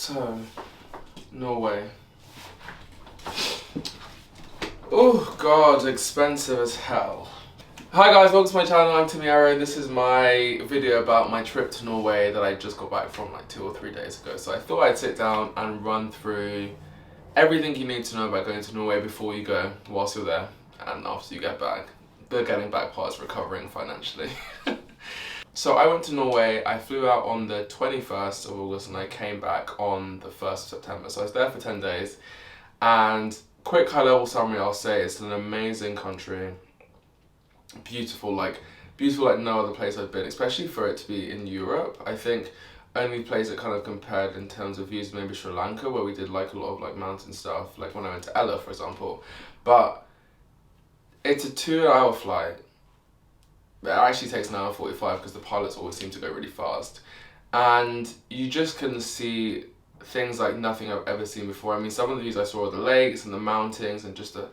So, Norway. Oh god, expensive as hell. Hi guys, welcome to my channel. I'm Timmy Arrow. This is my video about my trip to Norway that I just got back from like 2 or 3 days ago. So I thought I'd sit down and run through everything you need to know about going to Norway before you go, whilst you're there, and after you get back. The getting back part is recovering financially. So I went to Norway. I flew out on the 21st of August and I came back on the 1st of September. So I was there for 10 days. And quick high level summary, I'll say it's an amazing country. Beautiful like no other place I've been, especially for it to be in Europe. I think only place it kind of compared in terms of views maybe Sri Lanka, where we did like a lot of like mountain stuff, like when I went to Ella for example. But it's a 2-hour flight. It actually takes an hour 45 because the pilots always seem to go really fast. And you just can see things like nothing I've ever seen before. I mean, some of the views I saw are the lakes and the mountains and just the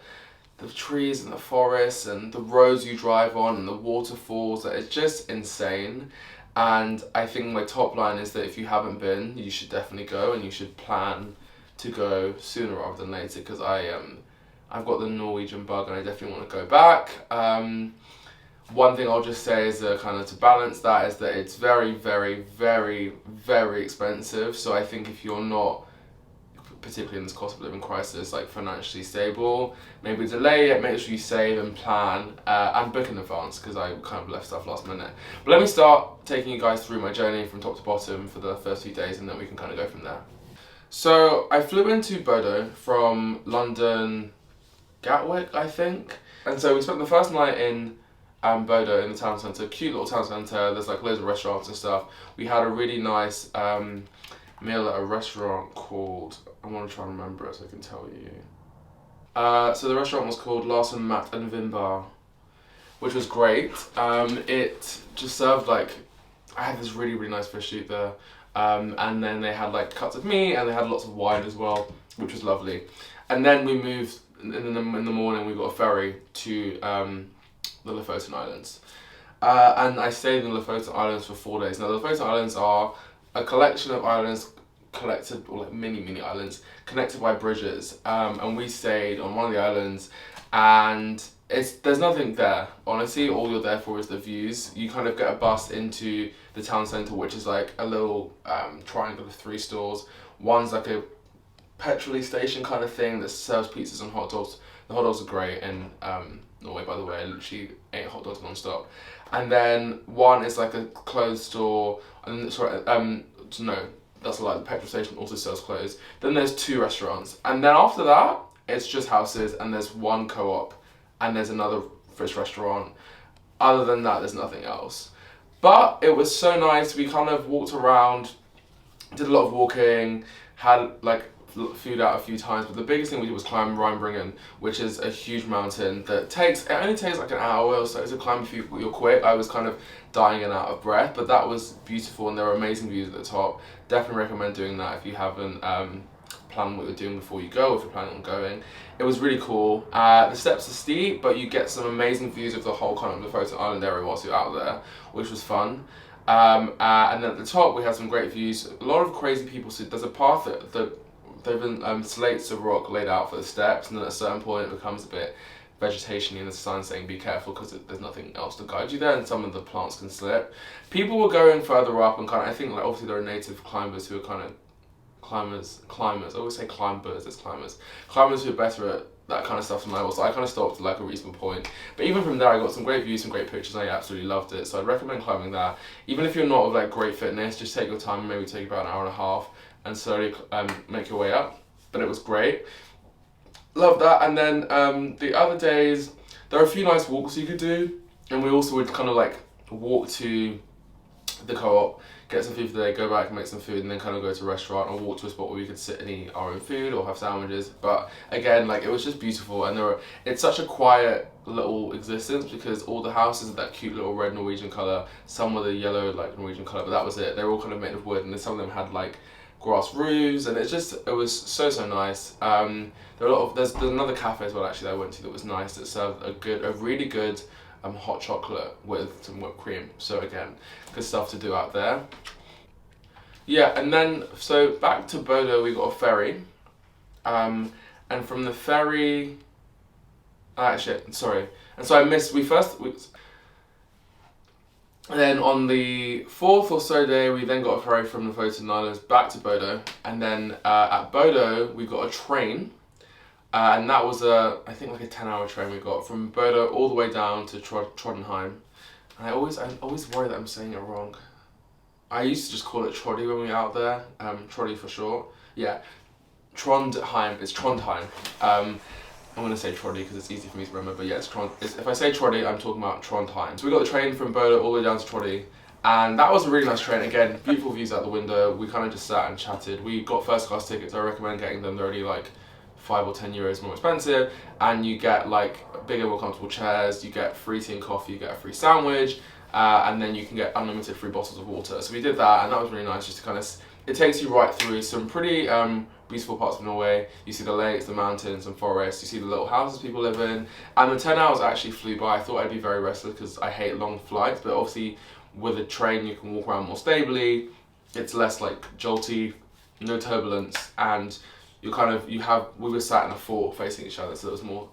trees and the forests and the roads you drive on and the waterfalls. It's just insane. And I think my top line is that if you haven't been, you should definitely go, and you should plan to go sooner rather than later, because I've got the Norwegian bug and I definitely want to go back. One thing I'll just say is kind of to balance that is that it's very, very, very, very expensive. So I think if you're not, particularly in this cost of living crisis, like financially stable, maybe delay it, make sure you save and plan and book in advance, because I kind of left stuff last minute. But let me start taking you guys through my journey from top to bottom for the first few days, and then we can kind of go from there. So I flew into Bodo from London Gatwick, I think. And so we spent the first night in Bodo in the town centre, cute little town centre. There's like loads of restaurants and stuff. We had a really nice meal at a restaurant called, I want to try and remember it so I can tell you. So the restaurant was called Larsen, Matt and Vimbar, which was great. It just served like, I had this really, really nice fish soup there. And then they had like cuts of meat and they had lots of wine as well, which was lovely. And then we moved, in the morning we got a ferry to the Lofoten Islands. And I stayed in the Lofoten Islands for 4 days. Now the Lofoten Islands are a collection of islands collected, or like mini islands, connected by bridges. And we stayed on one of the islands, and there's nothing there. Honestly, all you're there for is the views. You kind of get a bus into the town centre, which is like a little triangle of 3 stores. One's like a petrol station kind of thing that serves pizzas and hot dogs. The hot dogs are great in Norway, by the way. I literally ate hot dogs non-stop. And then one is like a clothes store, and no, that's a lie, the petrol station also sells clothes. Then there's 2 restaurants, and then after that it's just houses, and there's 1 co-op, and there's another fish restaurant. Other than that, there's nothing else. But it was so nice. We kind of walked around, did a lot of walking, had like food out a few times, but the biggest thing we did was climb Rheinbringen, which is a huge mountain that only takes like an hour or so to climb if you're quick. I was kind of dying and out of breath, but that was beautiful, and there were amazing views at the top. Definitely recommend doing that if you haven't planned what you're doing before you go, if you're planning on going. It was really cool. The steps are steep, but you get some amazing views of the whole kind of Lofoten Island area whilst you're out there, which was fun. And then at the top we had some great views. A lot of crazy people. So there's a path that they've been slates of rock laid out for the steps, and then at a certain point it becomes a bit vegetation-y, and there's a sign saying be careful because there's nothing else to guide you there, and some of the plants can slip. People were going further up and kind of, I think like obviously there are native climbers who are kind of climbers, I always say climbers, it's climbers who are better at that kind of stuff than I was. So I kind of stopped at like a reasonable point, but even from there I got some great views, some great pictures, and I absolutely loved it. So I'd recommend climbing that. Even if you're not of like great fitness, just take your time, maybe take about an hour and a half and slowly make your way up. But it was great. Love that. And then the other days, there are a few nice walks you could do, and we also would kind of like walk to the co-op, get some food for the day, go back and make some food, and then kind of go to a restaurant or walk to a spot where we could sit and eat our own food or have sandwiches. But again, like, it was just beautiful, and it's such a quiet little existence because all the houses are that cute little red Norwegian colour, some were the yellow like Norwegian colour, but that was it. They were all kind of made of wood, and then some of them had like grass roofs, and it was so nice. There's another cafe as well actually that I went to that was nice, that served a really good hot chocolate with some whipped cream. So again, good stuff to do out there. Yeah, and then so back to Bodo we got a ferry, and from the ferry, shit, sorry, and so I missed. And then on the fourth or so day, we then got a ferry from the Lofoten Islands back to Bodo, and then at Bodo we got a train, and that was I think like a 10-hour train we got from Bodo all the way down to Trondheim, and I always worry that I'm saying it wrong. I used to just call it Troddy when we were out there, Troddy for short. Yeah, Trondheim, it's Trondheim. I'm going to say Troddy because it's easy for me to remember, but yeah, if I say Troddy, I'm talking about Trondheim. So we got the train from Bodo all the way down to Troddy, and that was a really nice train. Again, beautiful views out the window. We kind of just sat and chatted. We got first class tickets. I recommend getting them. They're only like €5 or €10 more expensive, and you get like bigger, more comfortable chairs. You get free tea and coffee. You get a free sandwich, and then you can get unlimited free bottles of water. So we did that, and that was really nice. Just to kind of, it takes you right through some pretty beautiful parts of Norway. You see the lakes, the mountains and forests, you see the little houses people live in, and the 10 hours actually flew by. I thought I'd be very restless because I hate long flights, but obviously with a train you can walk around more stably, it's less like jolty, no turbulence, and we were sat in a fort facing each other, so there was more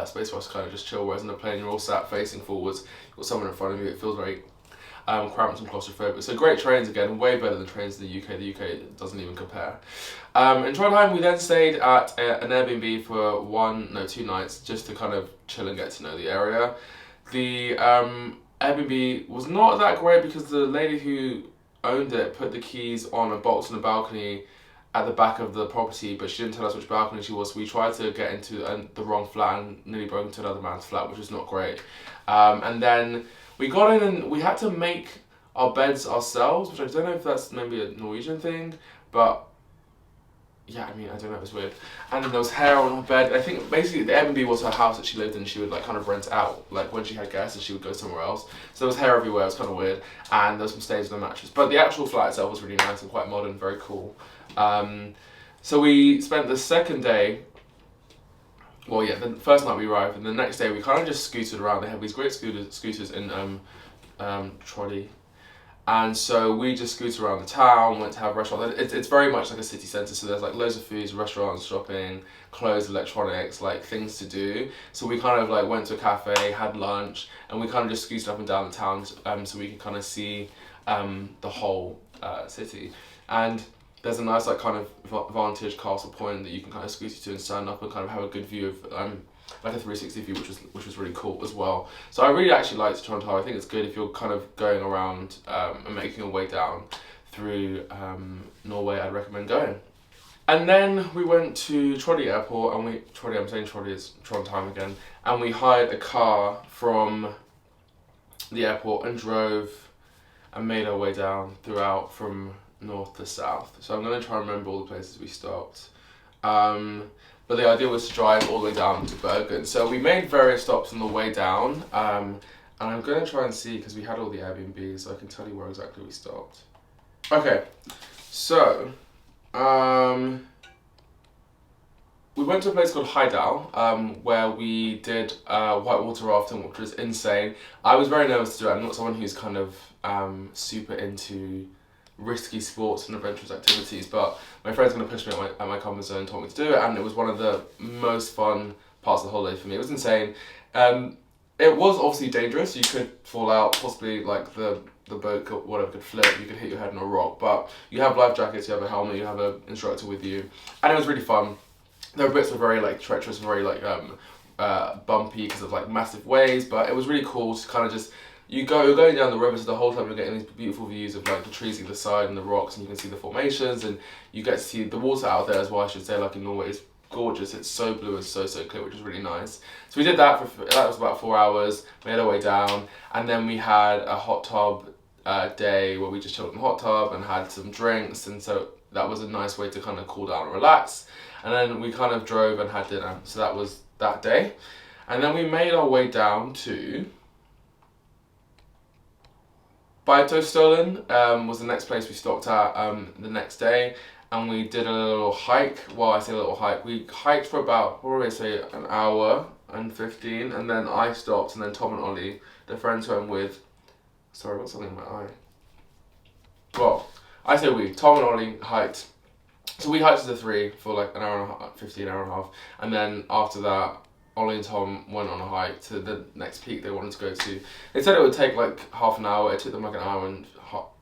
space for us to kind of just chill, whereas in a plane you're all sat facing forwards, you've got someone in front of you, it feels very cramped and claustrophobic. So great trains again, way better than trains in the UK. The UK doesn't even compare. In Trondheim we then stayed at an Airbnb for 2 nights just to kind of chill and get to know the area. The Airbnb was not that great because the lady who owned it put the keys on a box on the balcony at the back of the property, but she didn't tell us which balcony she was, so we tried to get into the wrong flat and nearly broke into another man's flat, which was not great. And then we got in and we had to make our beds ourselves, which I don't know if that's maybe a Norwegian thing, but yeah, I mean, I don't know, it was weird. And then there was hair on her bed. I think basically the Airbnb was her house that she lived in. She would like kind of rent out, like when she had guests and she would go somewhere else. So there was hair everywhere, it was kind of weird. And there was some stains on the mattress. But the actual flat itself was really nice and quite modern, very cool. So we spent the second day, well yeah, the first night we arrived, and the next day we kind of just scooted around. They have these great scooters in Troddy. And so we just scooted around the town, went to have restaurants. It's very much like a city centre, so there's like loads of foods, restaurants, shopping, clothes, electronics, like things to do. So we kind of like went to a cafe, had lunch, and we kind of just scooted up and down the town so we could kind of see the whole city. And there's a nice like kind of vantage castle point that you can kind of scooter to and stand up and kind of have a good view of like a 360 view, which was really cool as well. So I really actually liked Trondheim. I think it's good if you're kind of going around and making your way down through Norway. I'd recommend going. And then we went to Troddy Airport, and I'm saying Troddy is Trondheim again, and we hired a car from the airport and drove and made our way down throughout from north to south. So I'm going to try and remember all the places we stopped. But the idea was to drive all the way down to Bergen. So we made various stops on the way down, and I'm going to try and see, because we had all the Airbnbs, so I can tell you where exactly we stopped. Okay, so we went to a place called Heidal, where we did whitewater rafting, which was insane. I was very nervous to do it. I'm not someone who's kind of super into risky sports and adventurous activities, but my friend's going to push me at my comfort zone and told me to do it, and it was one of the most fun parts of the holiday for me. It was insane. It was obviously dangerous. You could fall out, possibly like the boat could flip, you could hit your head on a rock, but you have life jackets, you have a helmet, you have an instructor with you, and it was really fun. There were bits that were very like treacherous, very like bumpy because of like massive waves, but it was really cool to kind of just, you're going down the river, so the whole time you're getting these beautiful views of like the trees either side and the rocks, and you can see the formations, and you get to see the water out there as well, I should say, like in Norway. It's gorgeous, it's so blue and so clear, which is really nice. So we did that that was about 4 hours, made our way down, and then we had a hot tub day where we just chilled in the hot tub and had some drinks, and so that was a nice way to kind of cool down and relax. And then we kind of drove and had dinner, so that was that day. And then we made our way down to Beitostølen, was the next place we stopped at the next day, and we did a little hike. Well, I say a little hike. We hiked for about, what would I say, an hour and 15, and then I stopped, and then Tom and Ollie, the friends who I'm with, sorry, what's something in my eye? Well, I say we, Tom and Ollie hiked. So we hiked to the 3 for like an hour and a half, 15 hour and a half. And then after that, Ollie and Tom went on a hike to the next peak they wanted to go to. They said it would take like half an hour. It took them like an hour and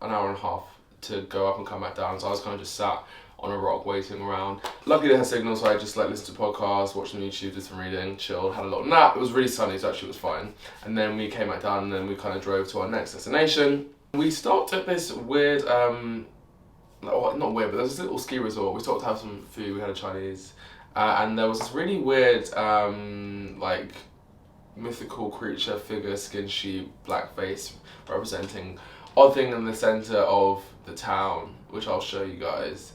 a half to go up and come back down. So I was kind of just sat on a rock waiting around. Luckily they had signal, so I just like listened to podcasts, watched some YouTube, did some reading, chilled, had a little nap. It was really sunny, so actually it was fine. And then we came back down, and then we kind of drove to our next destination. We stopped at this weird, not weird, but there's this little ski resort. We stopped to have some food. We had a Chinese, and there was this really weird, like mythical creature figure, skin sheep, black face, representing odd thing in the center of the town, which I'll show you guys.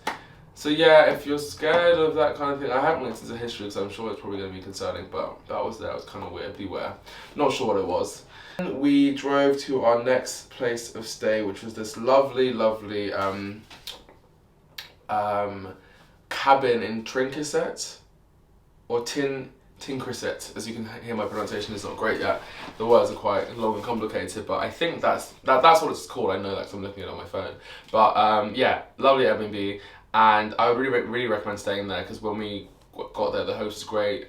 So yeah, if you're scared of that kind of thing, I haven't looked into history because I'm sure it's probably going to be concerning, but that was kind of weird, beware. Not sure what it was. We drove to our next place of stay, which was this lovely, lovely cabin in Trinquisset, or Tincrisset, as you can hear my pronunciation is not great yet. The words are quite long and complicated, but I think that's what it's called. I know that because I'm looking at it on my phone. But yeah, lovely Airbnb, and I would really recommend staying there because when we got there, the host was great.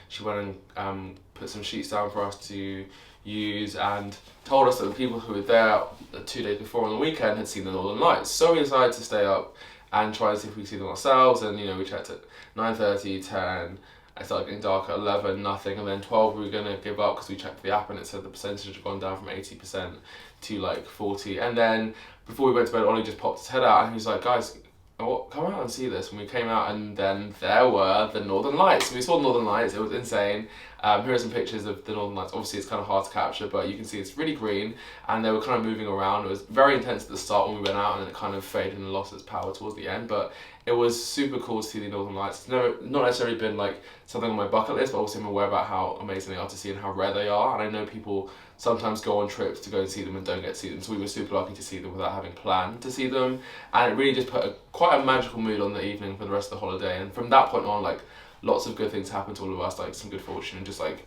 She went and put some sheets down for us to use and told us that the people who were there 2 days before on the weekend had seen the Northern Lights. So we decided to stay up and try and see if we could see them ourselves, and we checked at 9:30, 10, it started getting dark at 11, nothing, and then 12 we were going to give up because we checked the app and it said the percentage had gone down from 80% to like 40, and then before we went to bed, Ollie just popped his head out and he was like, guys, come out and see this. And we came out, and then there were the Northern Lights. We saw the Northern Lights, it was insane. Here are some pictures of the Northern Lights. Obviously it's kind of hard to capture, but you can see it's really green, and they were kind of moving around. It was very intense at the start when we went out, and then it kind of faded and lost its power towards the end, but it was super cool to see the Northern Lights. It's not necessarily been like something on my bucket list, but obviously I'm aware about how amazing they are to see and how rare they are, and I know people sometimes go on trips to go and see them and don't get to see them, so we were super lucky to see them without having planned to see them, and it really just put quite a magical mood on the evening for the rest of the holiday. And from that point on, like, lots of good things happened to all of us, like some good fortune, and just like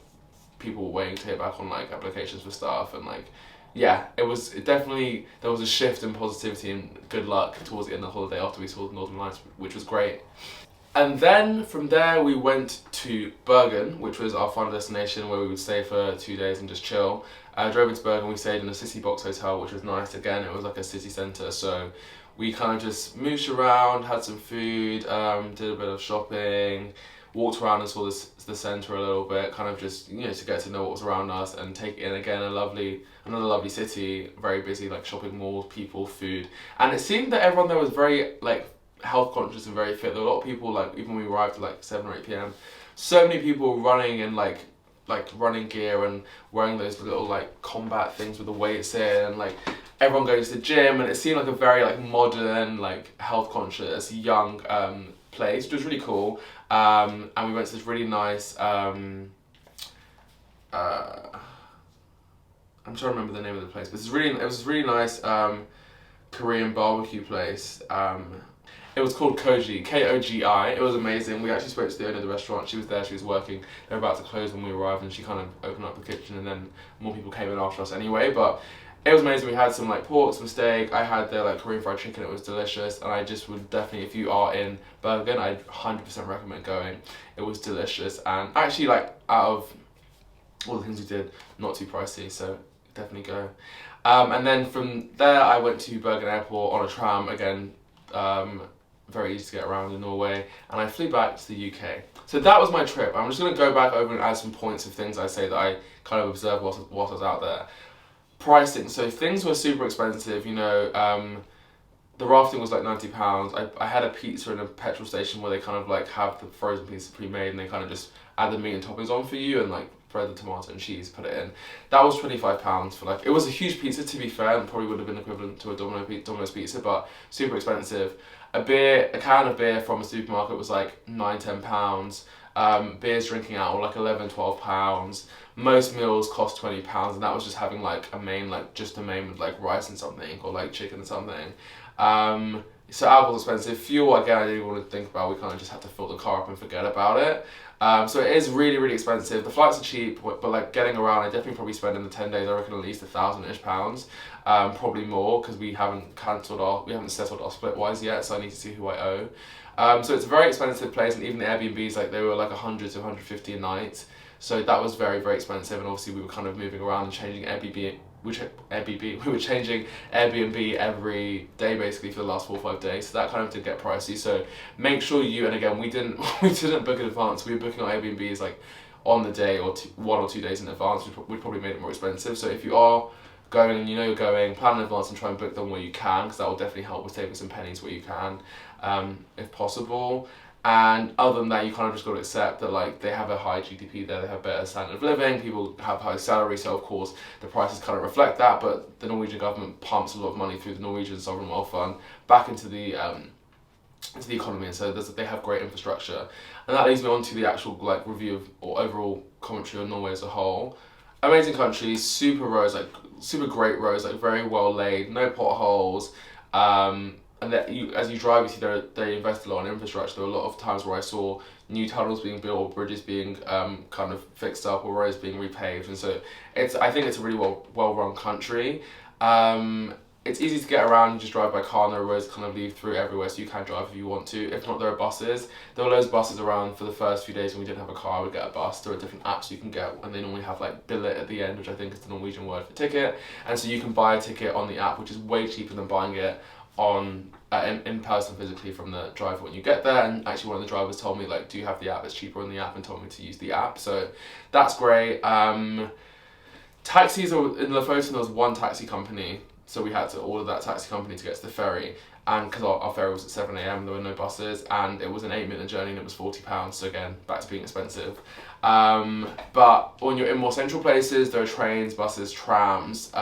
people waiting to hear back on like applications for stuff, and like, yeah, there was a shift in positivity and good luck towards the end of the holiday after we saw the Northern Lights, which was great. And then from there we went to Bergen, which was our final destination where we would stay for 2 days and just chill. Drove into Bergen, we stayed in a city box hotel, which was nice. Again, it was like a city centre, so we kind of just mooshed around, had some food, did a bit of shopping, walked around and saw the centre a little bit, kind of just, to get to know what was around us and take in again another lovely city, very busy, like shopping malls, people, food. And it seemed that everyone there was very like health conscious and very fit. There were a lot of people, like even when we arrived at like 7 or 8 p.m, so many people running in like running gear and wearing those little like combat things with the weights in, and like everyone going to the gym, and it seemed like a very like modern, like health conscious, young place, which was really cool. And we went to this really nice I'm trying to remember the name of the place, but it was really nice Korean barbecue place. It was called Koji, Kogi. It was amazing. We actually spoke to the owner of the restaurant. She was there, she was working. They were about to close when we arrived, and she kind of opened up the kitchen, and then more people came in after us anyway. But it was amazing. We had some like pork, some steak. I had their like Korean fried chicken. It was delicious, and I just would definitely, if you are in Bergen, I'd 100% recommend going. It was delicious, and actually like out of all the things we did, not too pricey, so definitely go. And then from there I went to Bergen Airport on a tram again. Very easy to get around in Norway, and I flew back to the UK. So that was my trip. I'm just going to go back over and add some points of things I say that I kind of observed whilst I was out there. Pricing, so things were super expensive, the rafting was like £90. I had a pizza in a petrol station where they kind of like have the frozen pizza pre-made, and they kind of just add the meat and toppings on for you, and like bread, the tomato and cheese, put it in. That was £25 for like, it was a huge pizza to be fair, and probably would have been equivalent to a Domino's pizza, but super expensive. A can of beer from a supermarket was like £9-10. Beers drinking out were like £11-12. Most meals cost £20, and that was just having like a main, like just a main with like rice and something, or like chicken and something. So alcohol's expensive. Fuel, again, I didn't even want to think about. We kind of just had to fill the car up and forget about it. So it is really, really expensive. The flights are cheap, but like getting around, I definitely probably spend in the 10 days, I reckon at least £1,000-ish, probably more, because we haven't settled our split-wise yet, so I need to see who I owe. So it's a very expensive place, and even the Airbnbs, like they were like 100 to 150 a night. So that was very, very expensive, and obviously we were kind of moving around and changing Airbnb. We were changing Airbnb every day basically for the last 4 or 5 days, so that kind of did get pricey. So make sure you, and again, we didn't book in advance. We were booking our Airbnbs like on the day or 1 or 2 days in advance, which probably made it more expensive. So if you are going and you know you're going, plan in advance and try and book them where you can, because that will definitely help with saving some pennies where you can, if possible. And other than that, you kind of just got to accept that like they have a high GDP there, they have better standard of living, people have high salaries, so of course the prices kind of reflect that. But the Norwegian government pumps a lot of money through the Norwegian Sovereign Wealth Fund back into the economy, and so they have great infrastructure. And that leads me on to the actual like review of or overall commentary on Norway as a whole. Amazing country, super roads, like super great roads, like very well laid, no potholes. And that as you drive, you see they invest a lot in infrastructure. There were a lot of times where I saw new tunnels being built, or bridges being kind of fixed up, or roads being repaved. And so I think it's a really well run country. It's easy to get around. You just drive by car, and the roads kind of lead through everywhere, so you can drive if you want to. If not, there are buses. There were loads of buses around for the first few days when we didn't have a car. I would get a bus. There are different apps you can get, and they normally have like billet at the end, which I think is the Norwegian word for ticket. And so you can buy a ticket on the app, which is way cheaper than buying it on in person physically from the driver when you get there. And actually one of the drivers told me like, do you have the app? It's cheaper on the app, and told me to use the app, so that's great. Taxis, or in Lofoten there was one taxi company, so we had to order that taxi company to get to the ferry, and because our ferry was at 7 a.m, there were no buses, and it was an 8-minute journey, and it was £40, so again back to being expensive. But when you're in more central places, there are trains, buses, trams.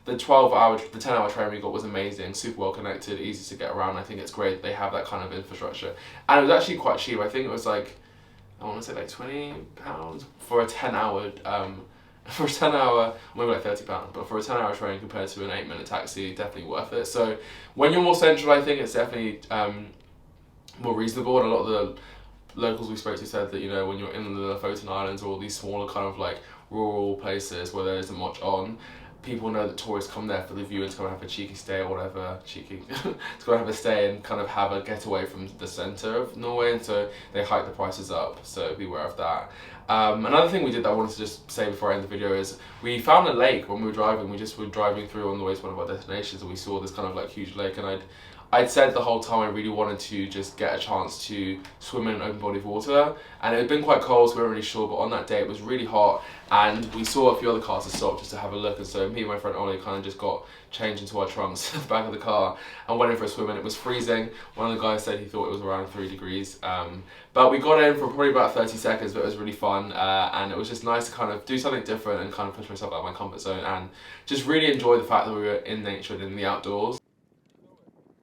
The 10-hour train we got was amazing, super well connected, easy to get around. I think it's great they have that kind of infrastructure. And it was actually quite cheap. I think it was like, I want to say like £20 for a 10-hour, maybe like £30, but for a 10-hour train compared to an 8-minute taxi, definitely worth it. So when you're more central, I think it's definitely more reasonable. And a lot of the locals we spoke to said that, you know, when you're in the Lofoten Islands or all these smaller kind of like rural places where there isn't much on, people know that tourists come there for the view and to go and have a cheeky stay or whatever, to go and have a stay and kind of have a getaway from the centre of Norway, and so they hike the prices up, so be aware of that. Another thing we did that I wanted to just say before I end the video is we found a lake when we were driving. We just were driving through on the way to one of our destinations, and we saw this kind of like huge lake, and I'd said the whole time I really wanted to just get a chance to swim in an open body of water, and it had been quite cold, so we weren't really sure, but on that day it was really hot, and we saw a few other cars to stop just to have a look, and so me and my friend Ollie kind of just got changed into our trunks at the back of the car and went in for a swim, and it was freezing. One of the guys said he thought it was around 3 degrees, but we got in for probably about 30 seconds, but it was really fun, and it was just nice to kind of do something different and kind of push myself out of my comfort zone and just really enjoy the fact that we were in nature and in the outdoors.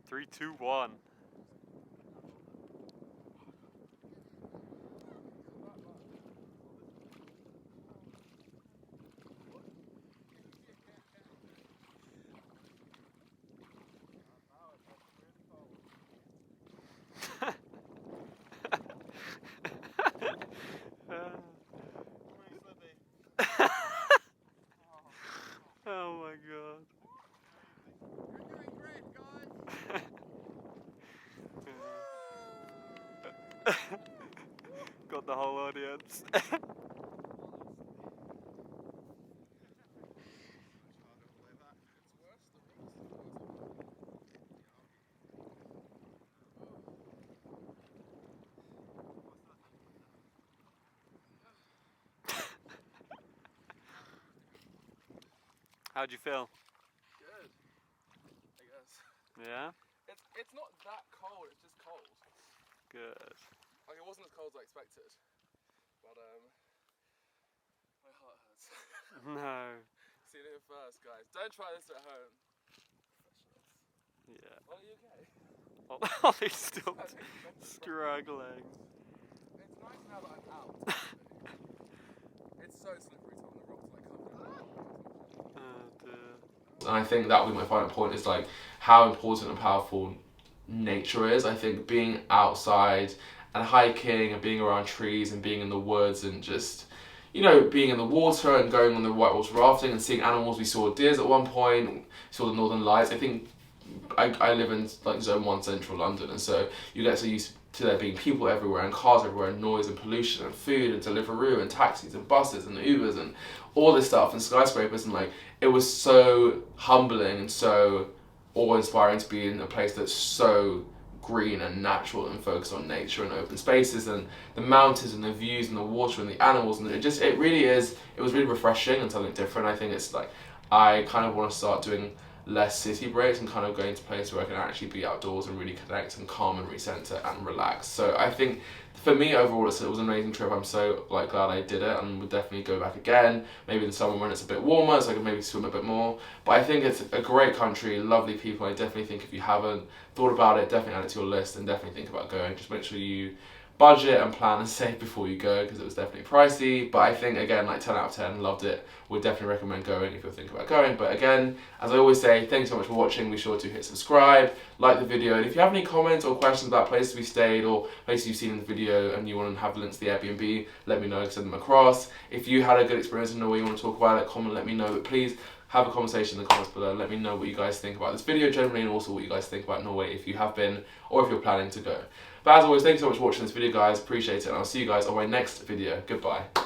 3, 2, 1. Oh my god. You're doing great, guys. Got the whole audience. How'd you feel? Good, I guess. Yeah? It's not that cold, it's just cold. Good. Like, it wasn't as cold as I expected, but my heart hurts. No. See you here first, guys. Don't try this at home. Yeah. Are you okay? Ollie's still struggling. It's nice now that I'm out. It's so slippery on the rocks, like Oh dear. And I think that would be my final point, is like how important and powerful nature is. I think being outside and hiking and being around trees and being in the woods and just, you know, being in the water and going on the whitewater rafting and seeing animals. We saw deers at one point, saw the northern lights. I think I live in like zone 1 central London, and so you get so used to there being people everywhere and cars everywhere and noise and pollution and food and Deliveroo and taxis and buses and Ubers and all this stuff and skyscrapers, and like it was so humbling and so awe-inspiring to be in a place that's so green and natural and focused on nature and open spaces and the mountains and the views and the water and the animals, and it was really refreshing and something different. I think it's like I kind of want to start doing less city breaks and kind of going to places where I can actually be outdoors and really connect and calm and recenter and relax. So I think for me overall it was an amazing trip. I'm so like glad I did it and would definitely go back again, maybe in the summer when it's a bit warmer so I can maybe swim a bit more. But I think it's a great country, lovely people. I definitely think if you haven't thought about it, definitely add it to your list and definitely think about going. Just make sure you budget and plan and save before you go, because it was definitely pricey. But I think again, like 10 out of 10, loved it. Would definitely recommend going if you're thinking about going. But again, as I always say, thanks so much for watching. Be sure to hit subscribe, like the video, and if you have any comments or questions about places we stayed or places you've seen in the video and you want to have links to the Airbnb, let me know, send them across. If you had a good experience in Norway, you want to talk about it, comment, let me know. But please have a conversation in the comments below. Let me know what you guys think about this video generally, and also what you guys think about Norway if you have been or if you're planning to go. But as always, thanks so much for watching this video, guys. Appreciate it, and I'll see you guys on my next video. Goodbye.